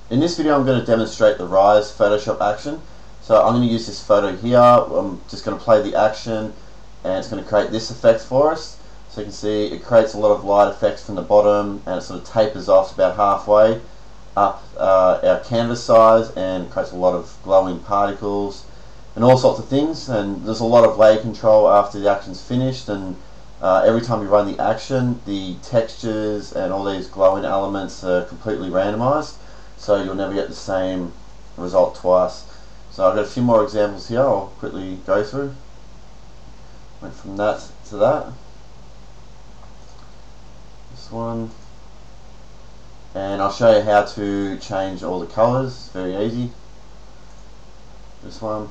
In this video I'm going to demonstrate the Rise Photoshop action. So I'm going to use this photo here. I'm just going to play the action and it's going to create this effect for us. So you can see it creates a lot of light effects from the bottom and it sort of tapers off about halfway up our canvas size and creates a lot of glowing particles and all sorts of things. And there's a lot of layer control after the action's finished, and every time you run the action, the textures and all these glowing elements are completely randomized, so you'll never get the same result twice. So I've got a few more examples here I'll quickly go through. Went from that to that. This one. And I'll show you how to change all the colors. Very easy. This one.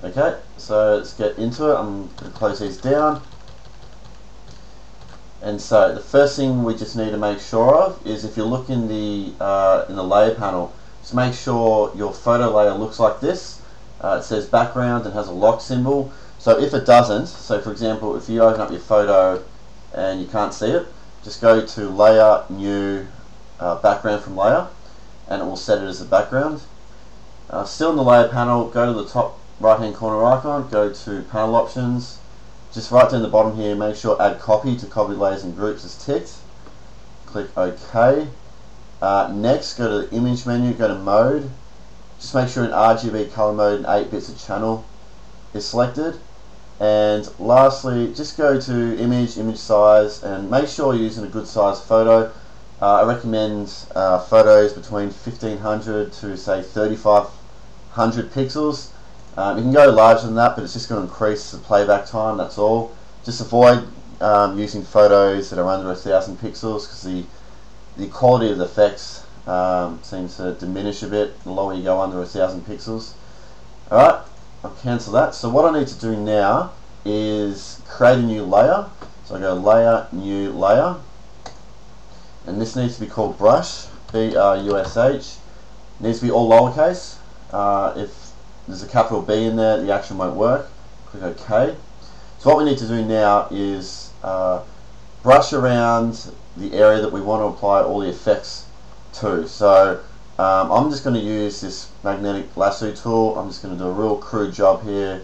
Okay, so let's get into it. I'm going to close these down. And so the first thing we just need to make sure of is, if you look in the layer panel, just make sure your photo layer looks like this. It says background and has a lock symbol. So if it doesn't, so for example, if you open up your photo and you can't see it, just go to Layer, New, Background from Layer, and it will set it as a background. Still in the layer panel, go to the top right hand corner icon, go to panel options, just right down the bottom here, make sure add copy to copy layers and groups is ticked. Click OK. Next, go to the image menu, go to mode, just make sure in RGB color mode and 8 bits of channel is selected. And lastly, just go to image size and make sure you're using a good size photo. I recommend photos between 1500 to say 3500 pixels. You can go larger than that, but it's just going to increase the playback time, that's all. Just avoid using photos that are under 1000 pixels, because the quality of the effects seems to diminish a bit the lower you go under 1000 pixels. Alright, I'll cancel that. So what I need to do now is create a new layer. So I go Layer, New Layer, and this needs to be called Brush, B-R-U-S-H. It needs to be all lowercase. If there's a capital B in there, the action won't work. Click OK. So what we need to do now is brush around the area that we want to apply all the effects to. So I'm just going to use this magnetic lasso tool. I'm just going to do a real crude job here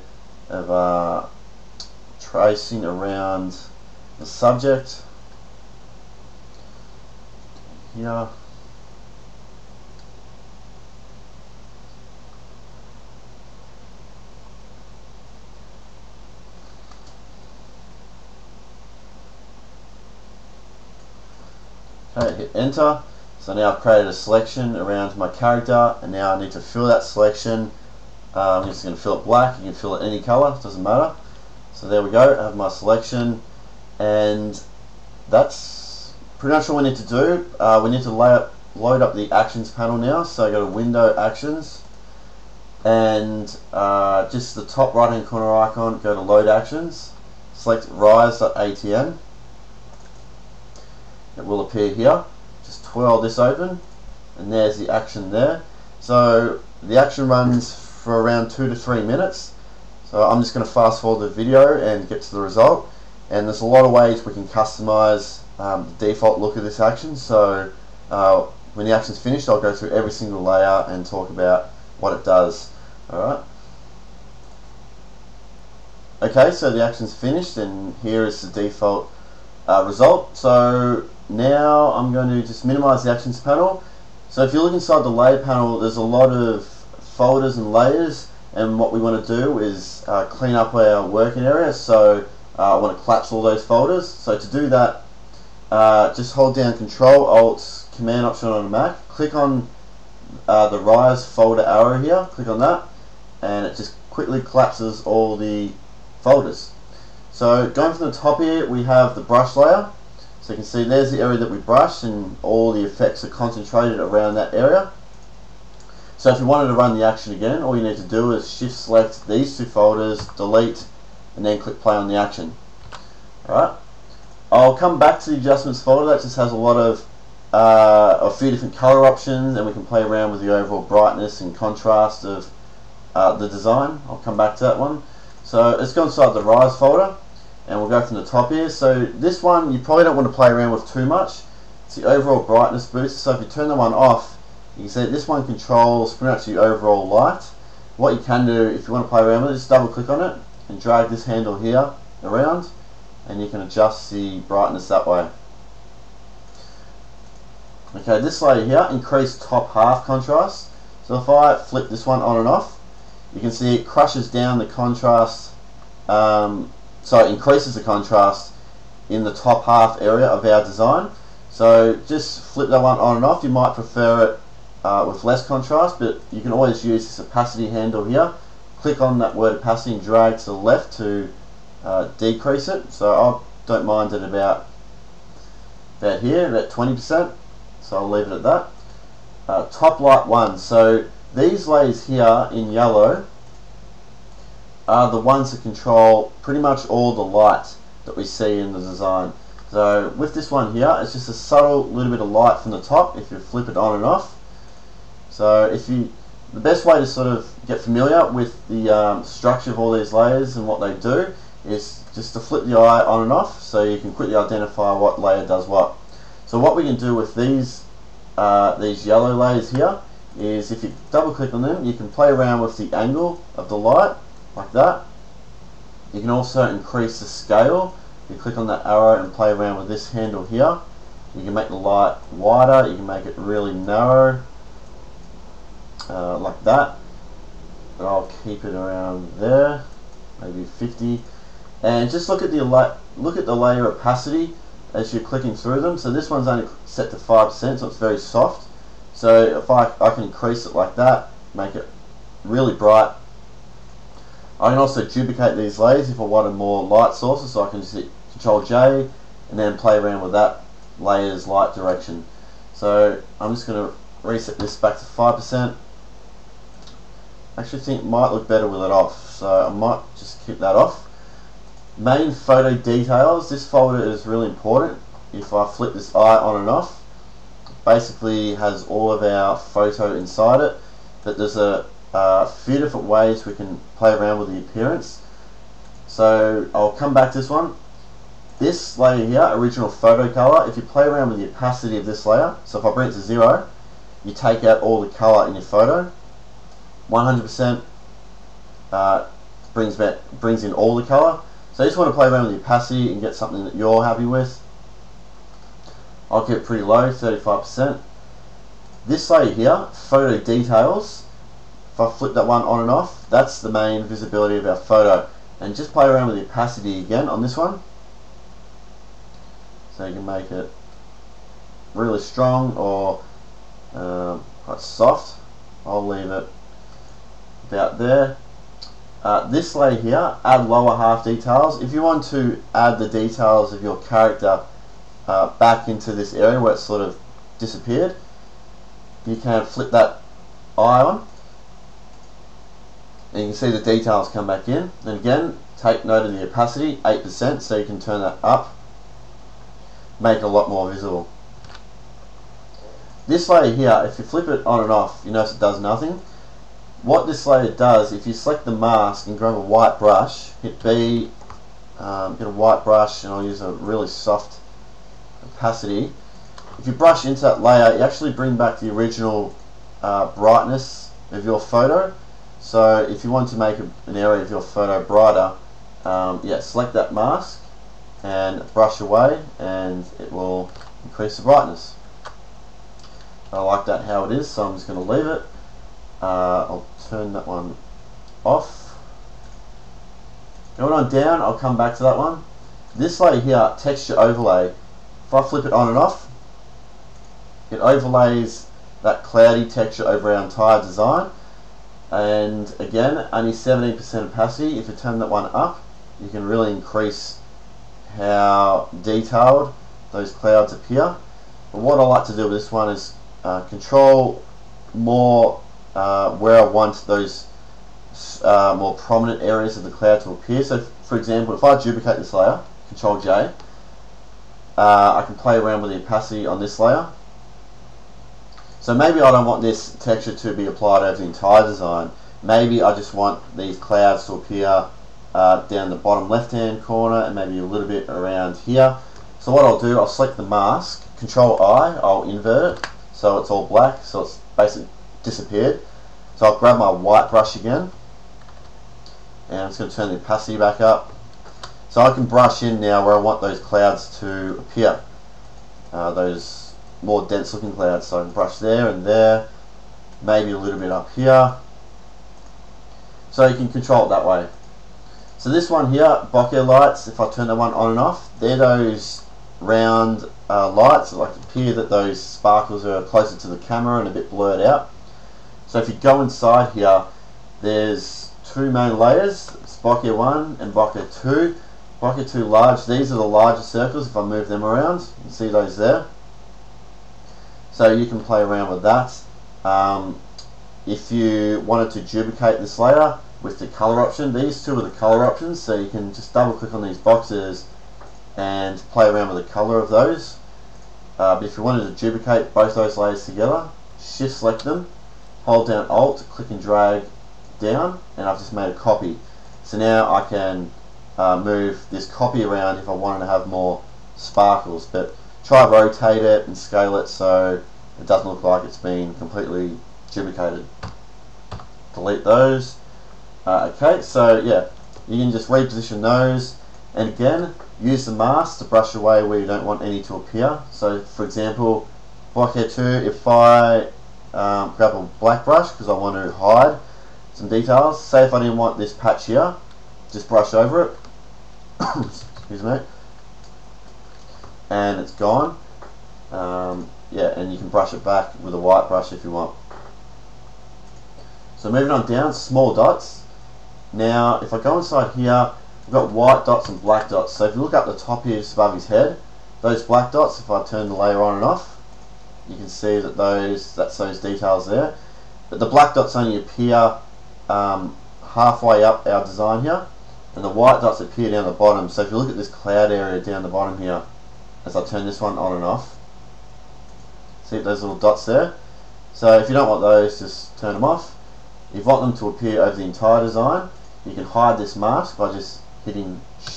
of tracing around the subject here. Okay, hit enter. So now I've created a selection around my character, and now I need to fill that selection. I'm just going to fill it black. You can fill it any color, doesn't matter. So there we go, I have my selection, and that's pretty much all we need to do. We need to load up the actions panel now. So I go to Window, Actions, and just the top right hand corner icon, go to Load Actions, select Rise.atm. It will appear here. Just twirl this open and there's the action there. So the action runs for around 2 to 3 minutes. So I'm just going to fast forward the video and get to the result. And there's a lot of ways we can customize the default look of this action. So when the action's finished, I'll go through every single layer and talk about what it does. Alright. Okay, so the action's finished and here is the default result. So now I'm going to just minimize the actions panel. So if you look inside the layer panel, there's a lot of folders and layers, and what we want to do is clean up our working area. So I want to collapse all those folders. So to do that, just hold down Control Alt Command Option on a Mac, click on the Rise folder arrow here, click on that, and it just quickly collapses all the folders. So going from the top here, we have the brush layer. So you can see there's the area that we brushed, and all the effects are concentrated around that area. So if you wanted to run the action again, all you need to do is shift select these two folders, delete, and then click play on the action. Alright, I'll come back to the adjustments folder. That just has a lot of a few different color options, and we can play around with the overall brightness and contrast of the design. I'll come back to that one. So let's go inside the Rise folder, and we'll go from the top here. So this one you probably don't want to play around with too much. It's the overall brightness booster. So if you turn the one off, you can see this one controls pretty much the overall light. What you can do if you want to play around with it, just double click on it and drag this handle here around, and you can adjust the brightness that way. Okay, this layer here, increase top half contrast. So if I flip this one on and off, you can see it crushes down the contrast, so it increases the contrast in the top half area of our design. So just flip that one on and off. You might prefer it with less contrast, but you can always use this opacity handle here. Click on that word opacity and drag to the left to decrease it. So I don't mind it about here, about 20%. So I'll leave it at that. Top light 1. So these layers here in yellow are the ones that control pretty much all the light that we see in the design. So with this one here, it's just a subtle little bit of light from the top if you flip it on and off. So the best way to sort of get familiar with the structure of all these layers and what they do is just to flip the eye on and off, so you can quickly identify what layer does what. So what we can do with these yellow layers here is, if you double click on them, you can play around with the angle of the light like that. You can also increase the scale. You click on that arrow and play around with this handle here. You can make the light wider, you can make it really narrow, like that. But I'll keep it around there, maybe 50. And just look at the layer opacity as you're clicking through them. So this one's only set to 5%, so it's very soft. So if I can increase it like that, make it really bright. I can also duplicate these layers if I wanted more light sources, so I can just hit Control J and then play around with that layer's light direction. So I'm just going to reset this back to 5%. I actually think it might look better with it off, so I might just keep that off. Main photo details. This folder is really important. If I flip this eye on and off, it basically has all of our photo inside it, but there's a few different ways we can play around with the appearance. So I'll come back to this one. This layer here, original photo color, if you play around with the opacity of this layer, so if I bring it to 0, you take out all the color in your photo. 100% brings in all the color. So you just want to play around with the opacity and get something that you're happy with. I'll keep it pretty low, 35%. This layer here, photo details, if I flip that one on and off, that's the main visibility of our photo. And just play around with the opacity again on this one. So you can make it really strong or quite soft. I'll leave it about there. This layer here, add lower half details. If you want to add the details of your character back into this area where it's sort of disappeared, you can flip that eye on and you can see the details come back in. And again, take note of the opacity, 8%, so you can turn that up, make it a lot more visible. This layer here, if you flip it on and off, you notice it does nothing. What this layer does, if you select the mask and grab a white brush, hit B, get a white brush, and I'll use a really soft opacity. If you brush into that layer, you actually bring back the original brightness of your photo. So if you want to make an area of your photo brighter, yeah, select that mask and brush away, and it will increase the brightness. I like that how it is, so I'm just going to leave it. I'll turn that one off. Going on down, I'll come back to that one. This layer here, texture overlay. If I flip it on and off, it overlays that cloudy texture over our entire design. And again, only 17% opacity. If you turn that one up, you can really increase how detailed those clouds appear. But what I like to do with this one is control more where I want those more prominent areas of the cloud to appear. So for example, if I duplicate this layer, Control J, I can play around with the opacity on this layer So maybe I don't want this texture to be applied over the entire design. Maybe I just want these clouds to appear down the bottom left hand corner and maybe a little bit around here. So what I'll do, I'll select the mask, Control I, I'll invert it so it's all black, so it's basically disappeared. So I'll grab my white brush again and I'm just going to turn the opacity back up. So I can brush in now where I want those clouds to appear, those more dense looking clouds. So I can brush there and there, maybe a little bit up here. So you can control it that way. So this one here, bokeh lights, if I turn that one on and off, they're those round lights that like to appear that those sparkles are closer to the camera and a bit blurred out. So if you go inside here, there's two main layers, it's bokeh 1 and bokeh 2. Bokeh 2 large, these are the larger circles. If I move them around, you can see those there. So you can play around with that. If you wanted to duplicate this layer with the color option, these two are the color options, so you can just double click on these boxes and play around with the color of those. But if you wanted to duplicate both those layers together, shift select them, hold down Alt, click and drag down, and I've just made a copy. So now I can move this copy around if I wanted to have more sparkles, but try rotate it and scale it so it doesn't look like it's been completely duplicated. Delete those. Okay, so yeah, you can just reposition those, and again use the mask to brush away where you don't want any to appear. So for example, bokeh 2, if I grab a black brush because I want to hide some details, say if I didn't want this patch here, just brush over it, excuse me, and it's gone. Yeah, and you can brush it back with a white brush if you want. So moving on down, small dots. Now if I go inside here, we've got white dots and black dots. So if you look up the top here just above his head, those black dots, if I turn the layer on and off, you can see that that's those details there. But the black dots only appear halfway up our design here, and the white dots appear down the bottom. So if you look at this cloud area down the bottom here, as I turn this one on and off, see those little dots there? So if you don't want those, just turn them off. If you want them to appear over the entire design, you can hide this mask by just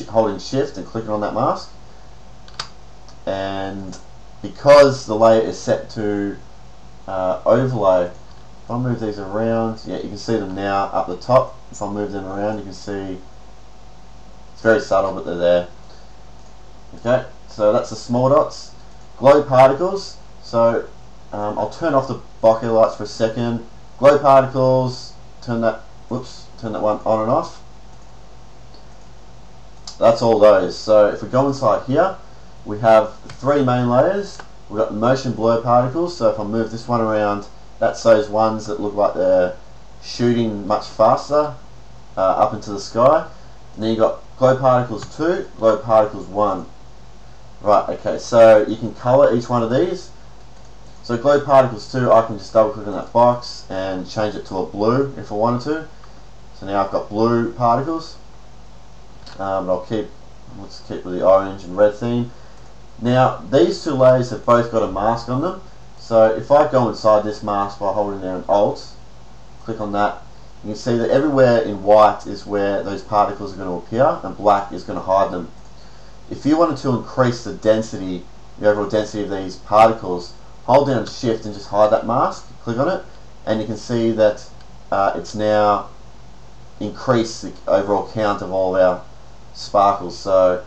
holding shift and clicking on that mask. And because the layer is set to overlay, if I move these around, yeah, you can see them now up the top. If I move them around, you can see it's very subtle, but they're there. Okay, so that's the small dots. Glow particles. So I'll turn off the bokeh lights for a second. Glow particles, turn that one on and off. That's all those. So if we go inside here, we have three main layers. We've got the motion blur particles, so if I move this one around, that's those ones that look like they're shooting much faster up into the sky. And then you've got glow particles 2, glow particles 1. Right, okay, so you can color each one of these. So glow particles 2, I can just double click on that box and change it to a blue if I wanted to. So now I've got blue particles. But let's keep with the orange and red theme. Now these two layers have both got a mask on them. So if I go inside this mask by holding down Alt, click on that, you can see that everywhere in white is where those particles are going to appear, and black is going to hide them. If you wanted to increase the density, the overall density of these particles, hold down Shift and just hide that mask, click on it, and you can see that it's now increased the overall count of all of our sparkles. So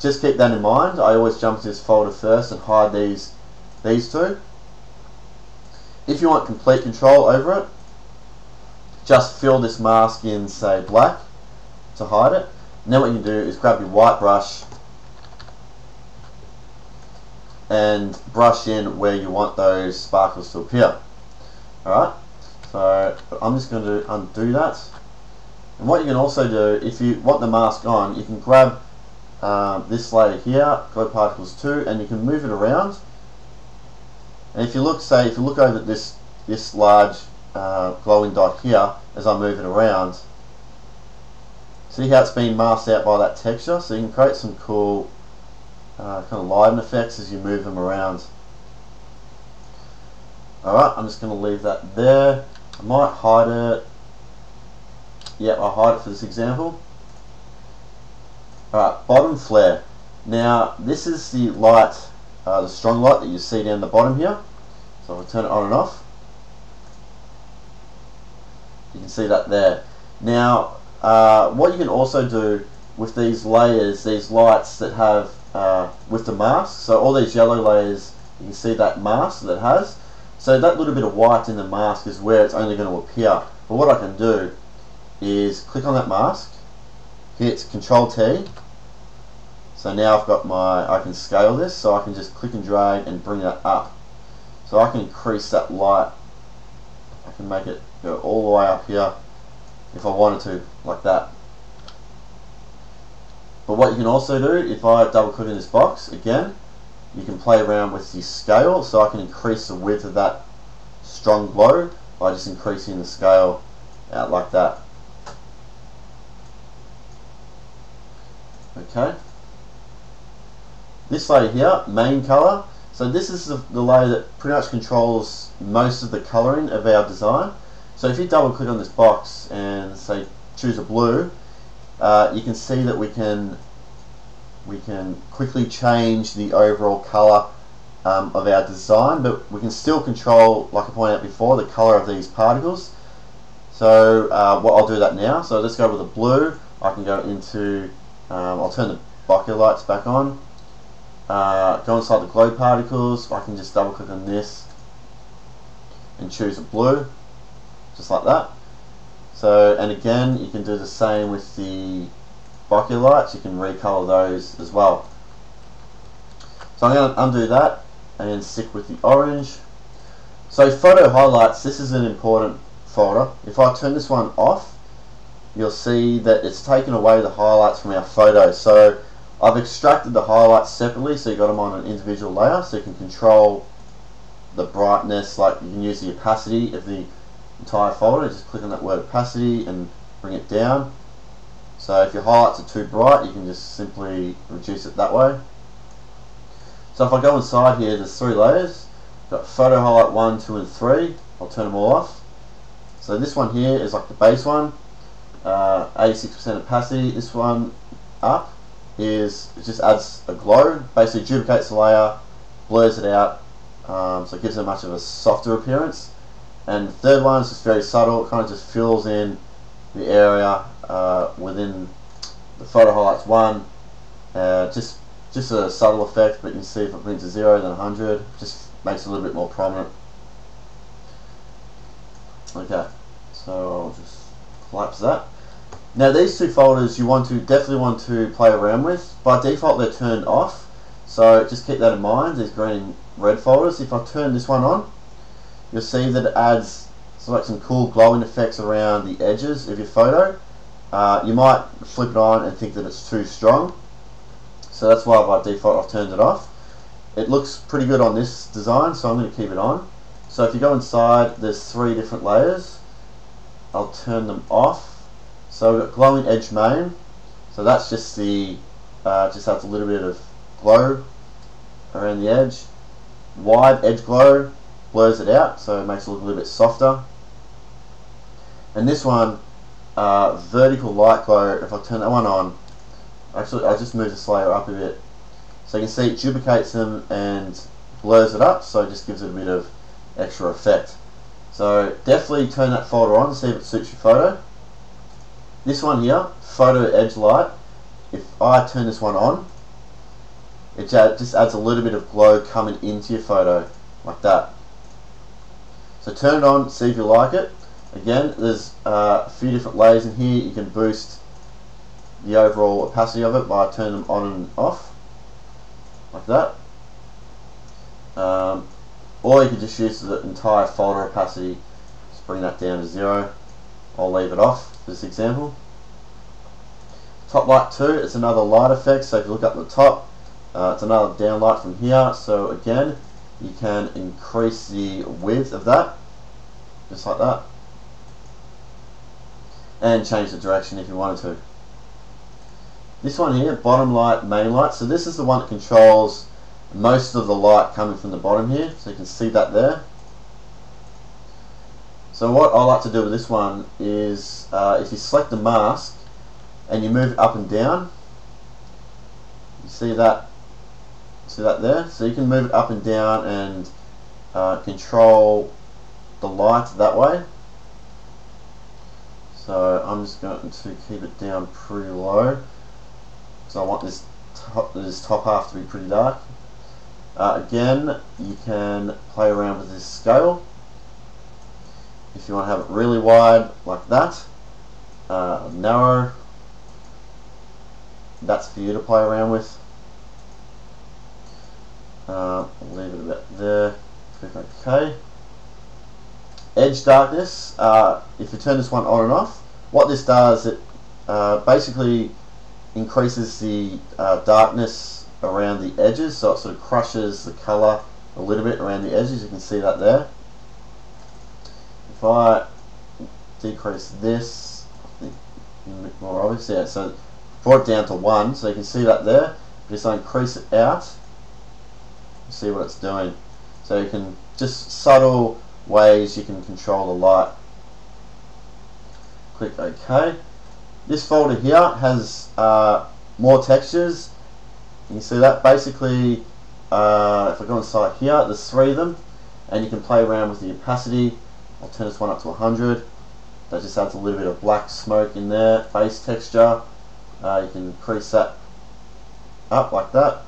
just keep that in mind. I always jump to this folder first and hide these two. If you want complete control over it, just fill this mask in, say, black to hide it. And then what you can do is grab your white brush and brush in where you want those sparkles to appear. Alright, so I'm just going to undo that. And what you can also do, if you want the mask on, you can grab this layer here, glow particles 2, and you can move it around. And if you look, if you look over at this large glowing dot here, as I move it around, see how it's been masked out by that texture? So you can create some cool kind of lighting effects as you move them around. Alright, I'm just going to leave that there. I might hide it. Yep, I'll hide it for this example. Alright, bottom flare. Now, this is the light, the strong light that you see down the bottom here. So I'll turn it on and off. You can see that there. Now, what you can also do with these layers, these lights that have, with the mask, so all these yellow layers, you can see that mask that it has. So that little bit of white in the mask is where it's only going to appear. But what I can do is click on that mask, hit Control T. So now I've got I can scale this, so I can just click and drag and bring that up. So I can increase that light. I can make it go all the way up here if I wanted to, like that. But what you can also do, if I double click in this box, again, you can play around with the scale, so I can increase the width of that strong glow by just increasing the scale out like that. Okay. This layer here, main color. So this is the layer that pretty much controls most of the coloring of our design. So if you double click on this box and say choose a blue, you can see that we can quickly change the overall color of our design, but we can still control, like I pointed out before, the color of these particles. So what I'll do that now. So let's go with a blue. I can go into, I'll turn the bokeh lights back on. Go inside the glow particles. I can just double click on this and choose a blue, just like that. So, and again, you can do the same with the bokeh lights. You can recolor those as well. So I'm going to undo that and stick with the orange. So photo highlights, this is an important folder. If I turn this one off, you'll see that it's taken away the highlights from our photo. So I've extracted the highlights separately, so you've got them on an individual layer, so you can control the brightness, like you can use the opacity of the entire folder. Just click on that word opacity and bring it down. So if your highlights are too bright, you can just simply reduce it that way. So if I go inside here, there's 3 layers. Got photo highlight 1, 2 and 3. I'll turn them all off. So this one here is like the base one, 86% opacity. This one up is, it just adds a glow, basically duplicates the layer, blurs it out, so it gives it much of a softer appearance. And the third one is just very subtle. It kind of just fills in the area within the photo highlights 1, just a subtle effect, but you can see if I bring it to 0 then 100, just makes it a little bit more prominent. Okay, so I'll just collapse that. Now these 2 folders you definitely want to play around with. By default they're turned off, so just keep that in mind, these green and red folders. If I turn this one on, you'll see that it adds like some cool glowing effects around the edges of your photo. You might flip it on and think that it's too strong, so that's why by default I've turned it off. It looks pretty good on this design, so I'm going to keep it on. So if you go inside, there's 3 different layers. I'll turn them off. So we've got glowing edge main, so that's just the just adds a little bit of glow around the edge. Wide edge glow blurs it out, so it makes it look a little bit softer. And this one, vertical light glow, if I turn that one on, actually I'll just move this layer up a bit, so you can see it duplicates them and blurs it up, so it just gives it a bit of extra effect. So definitely turn that folder on, see if it suits your photo. This one here, photo edge light, if I turn this one on, it just adds a little bit of glow coming into your photo, like that. So turn it on, see if you like it. Again, there's a few different layers in here. You can boost the overall opacity of it by turning them on and off, like that. Or you can just use the entire folder opacity, just bring that down to 0. I'll leave it off for this example. Top light 2, it's another light effect, so if you look up the top, it's another down light from here, so again you can increase the width of that, just like that, and change the direction if you wanted to. This one here, bottom light, main light, so this is the one that controls most of the light coming from the bottom here, so you can see that there. So what I like to do with this one is if you select the mask and you move it up and down, you see that there? So you can move it up and down and control the light that way. So I'm just going to keep it down pretty low. So I want this top half to be pretty dark. Again, you can play around with this scale. If you want to have it really wide like that, narrow, that's for you to play around with. I'll leave it about there. Click OK. Edge darkness, if you turn this one on and off, what this does, it basically increases the darkness around the edges, so it sort of crushes the colour a little bit around the edges. You can see that there. If I decrease this, I think more obvious, yeah, so brought it down to 1, so you can see that there. Just increase it out, you see what it's doing. So you can just subtle ways you can control the light. Click OK. This folder here has more textures. You can see that basically if I go inside here, there's 3 of them, and you can play around with the opacity. I'll turn this one up to 100. That just adds a little bit of black smoke in there. Base texture, you can increase that up like that.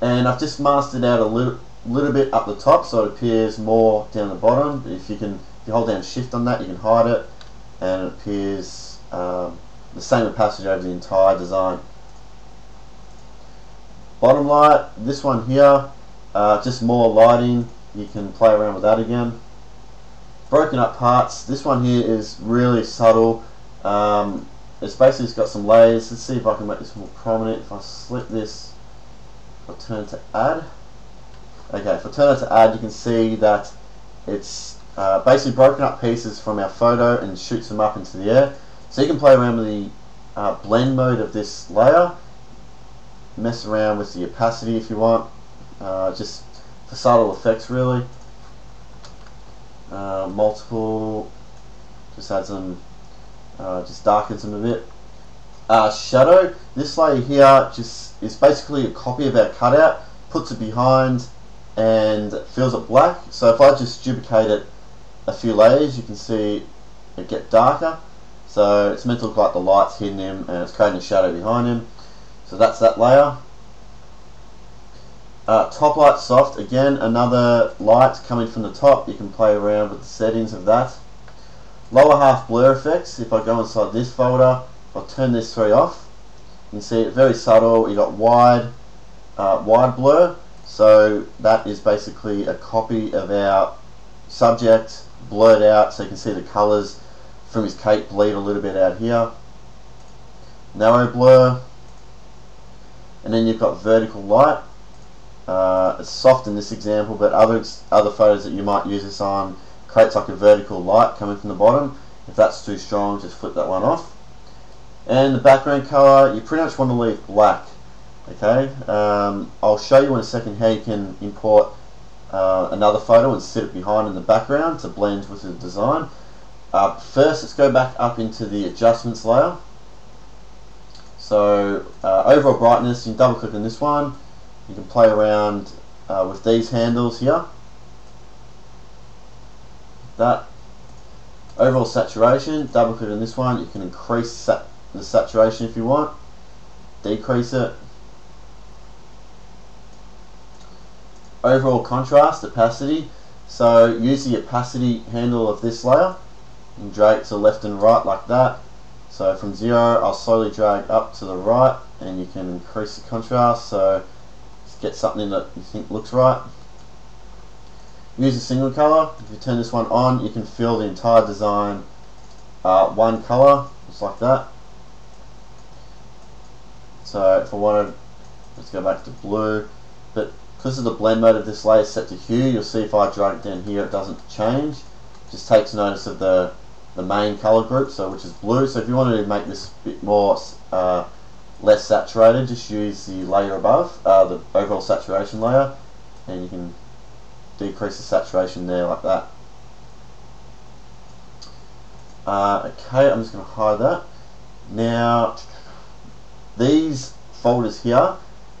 And I've just masked out a little bit up the top, so it appears more down the bottom. If you hold down Shift on that, you can hide it, and it appears the same opacity over the entire design. Bottom light, this one here, just more lighting. You can play around with that again. Broken up parts, this one here is really subtle. It's basically got some layers. Let's see if I can make this more prominent. If I select this, I'll turn to add. Okay, if I turn it to add, you can see that it's basically broken up pieces from our photo and shoots them up into the air. So you can play around with the blend mode of this layer, mess around with the opacity if you want, just for subtle effects really. Multiple, just adds them, just darkens them a bit. Shadow, this layer here just is basically a copy of our cutout, puts it behind and fills it black. So if I just duplicate it a few layers, you can see it get darker. So it's meant to look like the light's hitting him and it's creating a shadow behind him. So that's that layer. Top light soft, again another light coming from the top. You can play around with the settings of that. Lower half blur effects, if I go inside this folder, I'll turn this 3 off. You can see it very subtle. You got wide blur. So that is basically a copy of our subject blurred out, so you can see the colours from his cape bleed a little bit out here. Narrow blur, and then you've got vertical light. It's soft in this example, but other photos that you might use this on creates like a vertical light coming from the bottom. If that's too strong, just flip that one off. And the background color, you pretty much want to leave black. Okay, I'll show you in a second how you can import another photo and sit it behind in the background to blend with the design. First, let's go back up into the adjustments layer. So overall brightness, you can double click on this one. You can play around with these handles here. That. Overall saturation, double click on this one. You can increase the saturation if you want, decrease it. Overall contrast, opacity. So use the opacity handle of this layer and drag it to left and right like that. So from 0, I'll slowly drag up to the right, and you can increase the contrast. So get something that you think looks right. Use a single color. If you turn this one on, you can fill the entire design one color, just like that. So if I wanted, let's go back to blue, but because of the blend mode of this layer set to hue, you'll see if I drag it down here, it doesn't change. It just takes notice of the main color group, so which is blue. So if you wanted to make this a bit more less saturated, just use the layer above, the overall saturation layer, and you can decrease the saturation there like that. Okay, I'm just going to hide that. Now, these folders here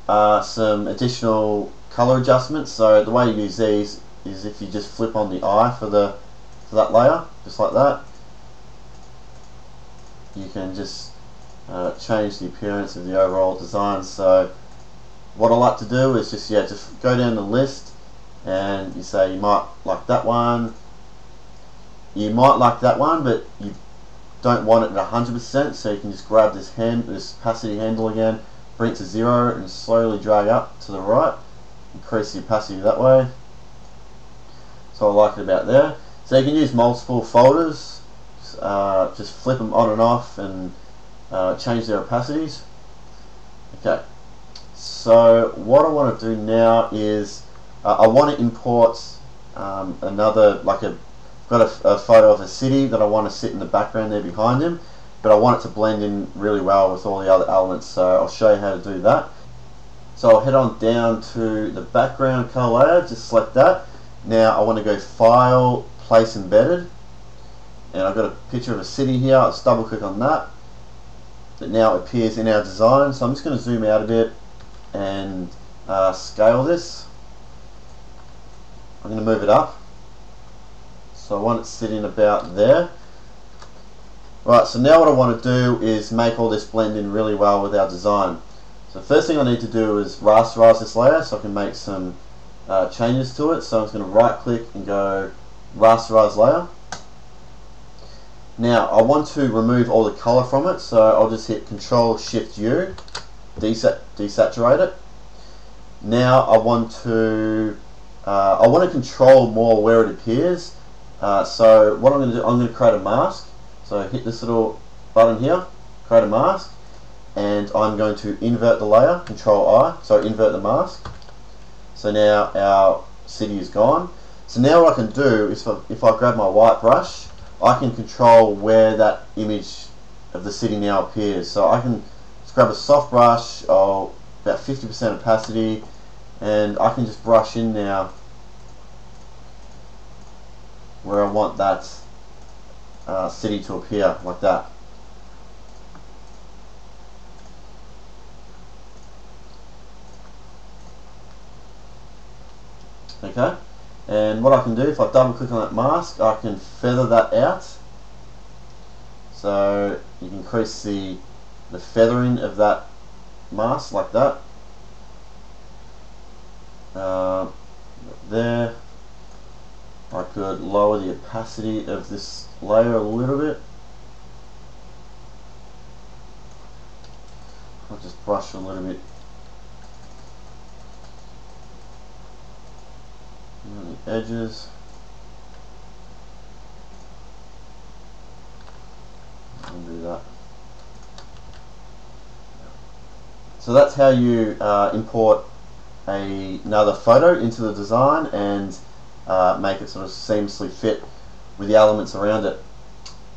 are some additional color adjustments. So the way you use these is if you just flip on the eye for that layer, just like that. You can just change the appearance of the overall design. So what I like to do is just go down the list, and you say you might like that one, you might like that one, but you don't want it at 100%, so you can just grab this opacity handle again, bring it to 0 and slowly drag up to the right, increase the opacity that way. So I like it about there. So you can use multiple folders, just flip them on and off and change their opacities. Okay, so what I want to do now is I want to import another, got a photo of a city that I want to sit in the background there behind him, but I want it to blend in really well with all the other elements, so I'll show you how to do that. So I'll head on down to the background color layer, just select that. Now I want to go File, Place Embedded, and I've got a picture of a city here. I'll just double click on that. It now appears in our design, so I'm just going to zoom out a bit and scale this. I'm going to move it up. So I want it sitting about there. Right, so now what I want to do is make all this blend in really well with our design. So the first thing I need to do is rasterize this layer so I can make some changes to it. So I'm just going to right click and go rasterize layer. Now I want to remove all the color from it, so I'll just hit Control Shift U, desaturate it. Now I want to control more where it appears. So what I'm going to do, I'm going to create a mask. So hit this little button here, create a mask, and I'm going to invert the layer, Control I, so invert the mask. So now our city is gone. So now what I can do is if I grab my white brush, I can control where that image of the city now appears. So I can just grab a soft brush of about 50% opacity, and I can just brush in now where I want that city to appear, like that. Okay, and what I can do, if I double click on that mask, I can feather that out. So you can increase the feathering of that mask like that. There. I could lower the opacity of this layer a little bit. I'll just brush a little bit on the edges. I'll do that. So that's how you import another photo into the design and make it sort of seamlessly fit with the elements around it.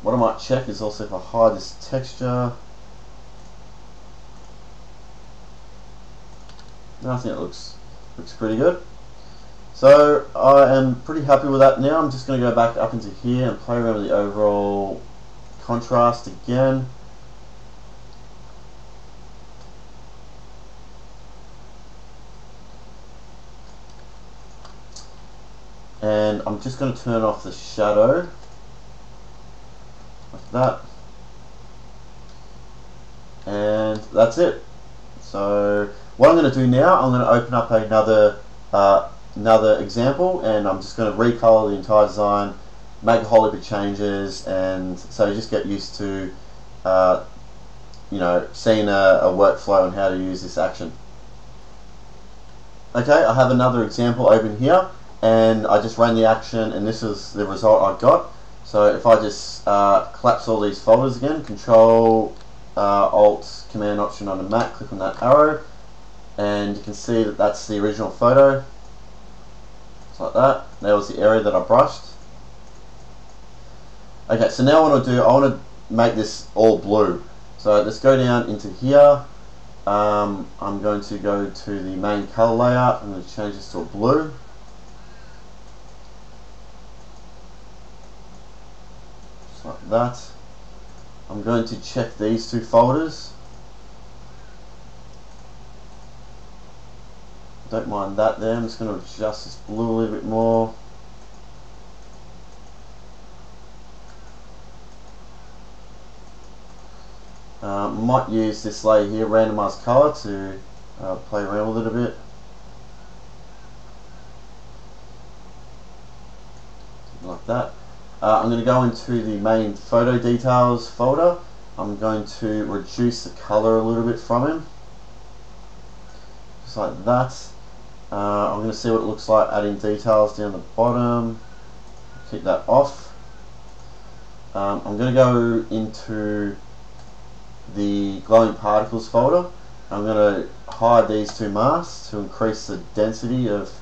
What I might check is also if I hide this texture. I think it looks pretty good. So I am pretty happy with that now. I'm just going to go back up into here and play around with the overall contrast again. And I'm just going to turn off the shadow like that, and that's it. So what I'm going to do now, I'm going to open up another example, and I'm just going to recolor the entire design, make a whole heap of changes, and so you just get used to seeing a workflow on how to use this action. Okay, I have another example open here, and I just ran the action, and this is the result I got. So if I just collapse all these folders again, Control Alt Command Option on the Mac, click on that arrow, and you can see that that's the original photo. Just like that. That was the area that I brushed. Okay, so now what I'll do, I want to make this all blue. So let's go down into here. I'm going to go to the main color layer. I'm going to change this to a blue. like that. I'm going to check these two folders. Don't mind that there. I'm just going to adjust this blue a little bit more. Might use this layer here, randomize color, to play around a little bit. Like that. I'm going to go into the main photo details folder. I'm going to reduce the color a little bit from him, just like that. I'm going to see what it looks like adding details down the bottom. Keep that off. I'm going to go into the glowing particles folder. I'm going to hide these two masks to increase the density of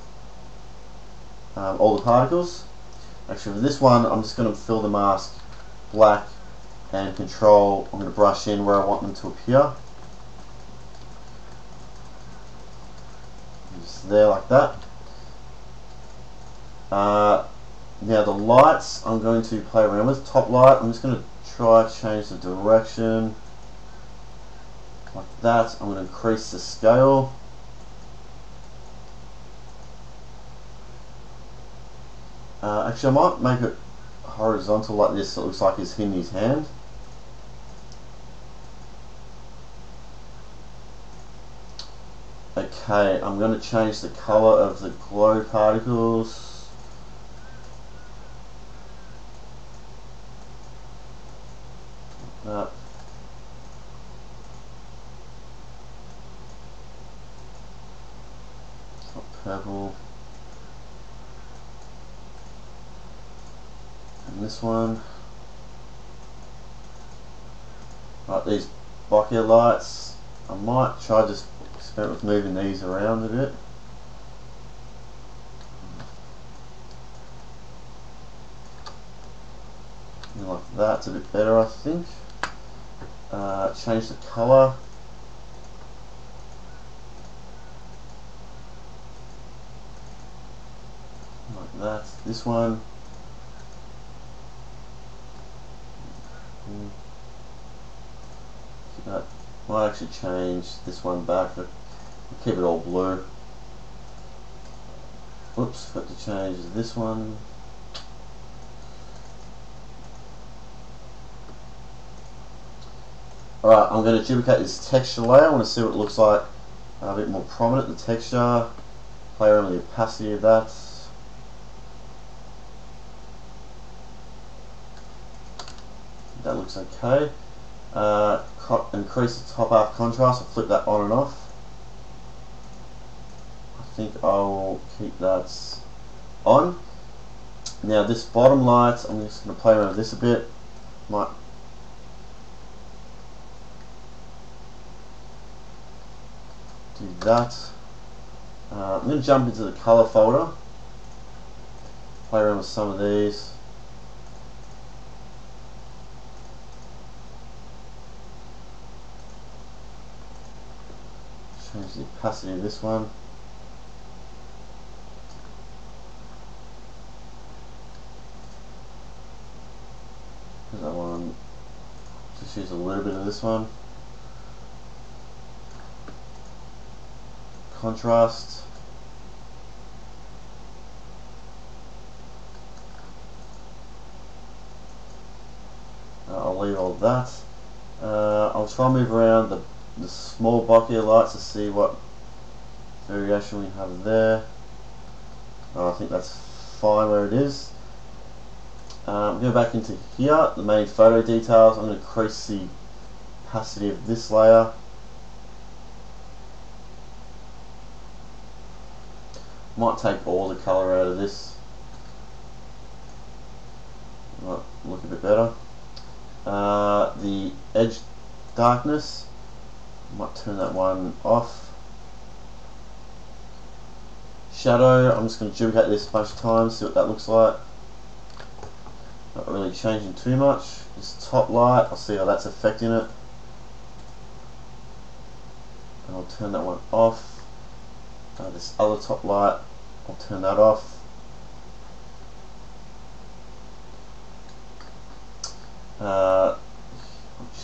all the particles. Actually, for this one, I'm just going to fill the mask black and control. I'm going to brush in where I want them to appear. Just there, like that. Now the lights, I'm going to play around with. Top light, I'm just going to try to change the direction. Like that. I'm going to increase the scale. Actually, I might make it horizontal like this so it looks like he's in his hand. Okay, I'm going to change the color of the glow particles. Like that. Purple. And this one. Right, these bucket lights. I might try just experiment with moving these around a bit. And like that's a bit better, I think. Change the color. Like that. This one. That might actually change this one back. I'll keep it all blue. Whoops, got to change this one. Alright, I'm going to duplicate this texture layer. I want to see what it looks like a bit more prominent, the texture. Play around with the opacity of that. That looks okay. Increase the top half contrast. I'll flip that on and off. I think I'll keep that on. Now this bottom light, I'm just going to play around with this a bit. Might do that. I'm going to jump into the color folder. Play around with some of these. Change the opacity of this one. That one. Just use a little bit of this one. Contrast. I'll leave all that. I'll try and move around the small bucket lights to see what variation we have there. I think that's fine where it is. Go back into here, the main photo details. I'm going to increase the opacity of this layer. Might take all the colour out of this. Might look a bit better. The edge darkness, might turn that one off. Shadow, I'm just going to duplicate this a bunch of times, see what that looks like. Not really changing too much. This top light, I'll see how that's affecting it. And I'll turn that one off. This other top light, I'll turn that off. I'll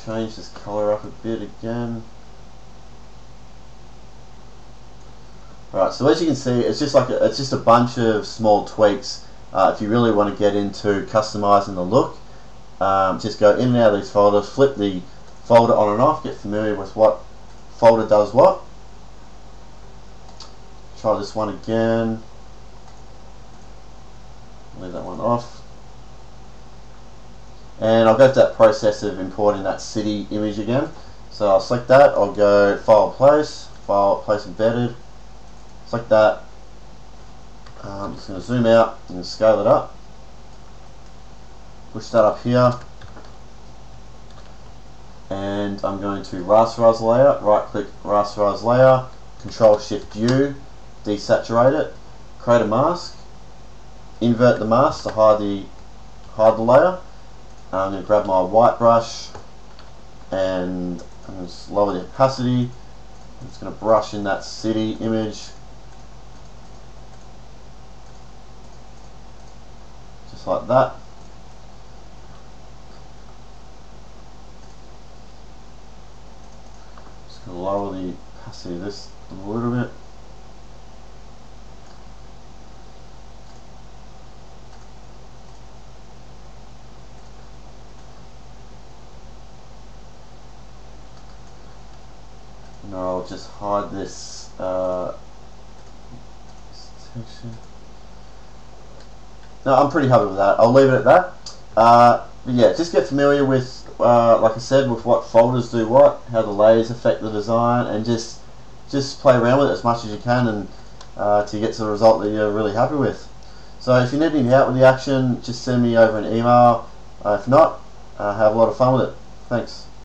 change this color up a bit again. Right, so as you can see, it's just a bunch of small tweaks. If you really want to get into customizing the look, just go in and out of these folders, flip the folder on and off, get familiar with what folder does what. Try this one again. Leave that one off. And I'll go to that process of importing that city image again. So I'll select that, I'll go File, Place Embedded. Like that. I'm just going to zoom out and scale it up. Push that up here. And I'm going to rasterize layer, right click rasterize layer, Control Shift U, desaturate it, create a mask, invert the mask to hide the layer. I'm going to grab my white brush and I'm going to lower the opacity. I'm just going to brush in that city image. Just like that. Just going to lower the opacity of this a little bit. And I'll just hide this section. No, I'm pretty happy with that. I'll leave it at that. But yeah, just get familiar with, like I said, with what folders do what, how the layers affect the design, and just play around with it as much as you can, and to get to the result that you're really happy with. So if you need any help with the action, just send me over an email. If not, have a lot of fun with it. Thanks.